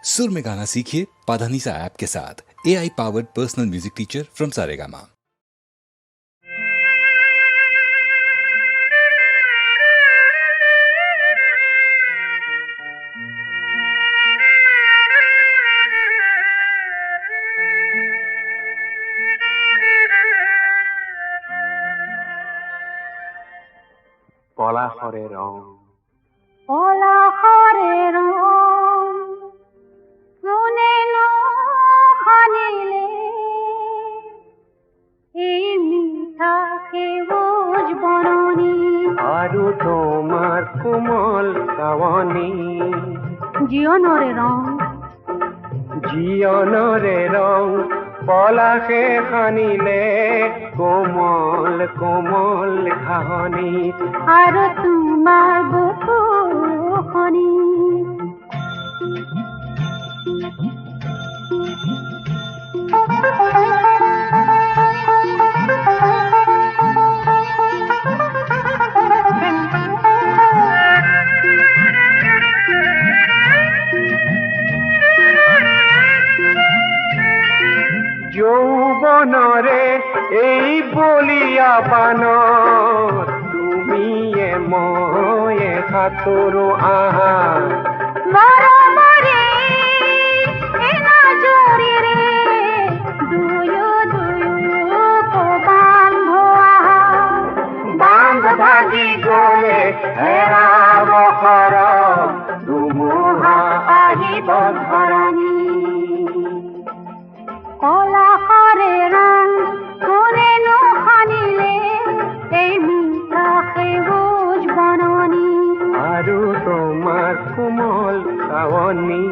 सुर में गाना सीखिए पाधानीसा ऐप के साथ। AI powered personal music teacher from Saregama. পলাশরে রং পলাশরে রং কোনে নখানিলে এই মিঠা সেউজ বননি আৰু তোমাৰ কোমল চাৱনী জীবনৰে ৰং জীয়নৰে ৰং পলাশে সানিলে কোমল কোমল ঘাঁহনি আৰ তোমাৰ বুকুখনি যৌবনৰে এই বলিয়া পান তুমিয়ে ময়ে সাঁতোৰো আহা মৰমৰে এনা জৰিৰে দুয়ো দুয়ো কবান ভোয়া বান্ধ ভাগি গলে হেৰাব সৰহ ধুমুহা আহিব ধৰণী পলাশৰে ৰং কোনে নখানিলে এই মিঠা সেউজ বননি আৰু তোমাৰ কোমল চাৱনী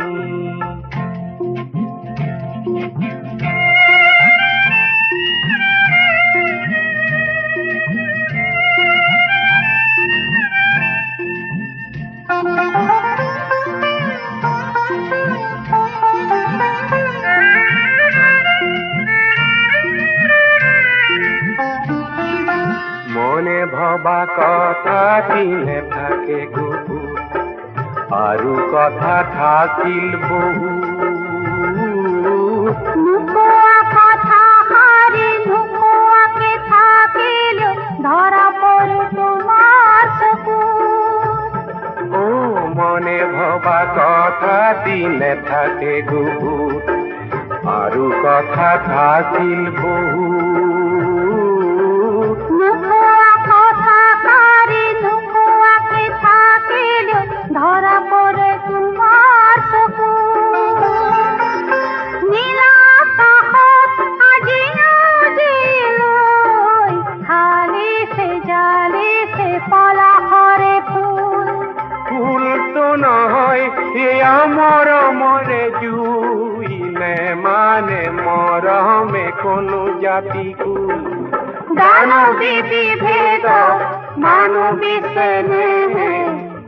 মনে ভবা কথাটি নেথাকে গুহু আৰু কথা থাকিল বহু নুকোয়া কথা হাৰি নুকোয়াকে থাকিল ধৰা পড়ে তোমাৰ চকু ও মনে ভবা কথাটি নেথাকে গুহু আৰু কথা থাকিল বহু নুকোয়া কথা হাৰি নুকোয়াকে থাকিল ধৰা পড়ে তোমাৰ চকু নীলা আকাশত আজি আজিলৈ জালিছে পলাশৰে ফুল ফুলটো নহয় এয়া মৰমৰে জুইলে মানে মৰমে কোনো জাতি কুল দানবী বিভেদ মানবী চেনেহে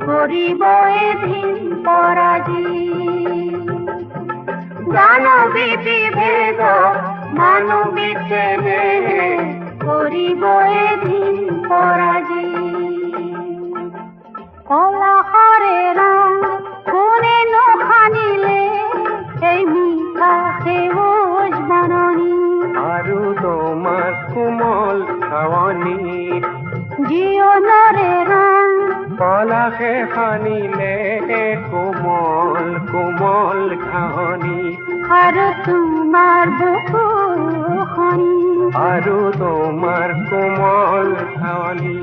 কৰিব এদিন পৰাজী দানবী বিভেদ মানবী চেনেহে কৰিব এদিন পৰাজী পলাশৰে ৰং কোনে নখানিলে এই মিঠা সেউজ বননি আৰু তোমাৰ কোমল চাৱনী জীবনৰে ৰং পলাশে সানিলে কোমল কোমল ঘাঁহনি আৰ তোমাৰ বুকুখনি আৰু তোমাৰ কোমল চাৱনী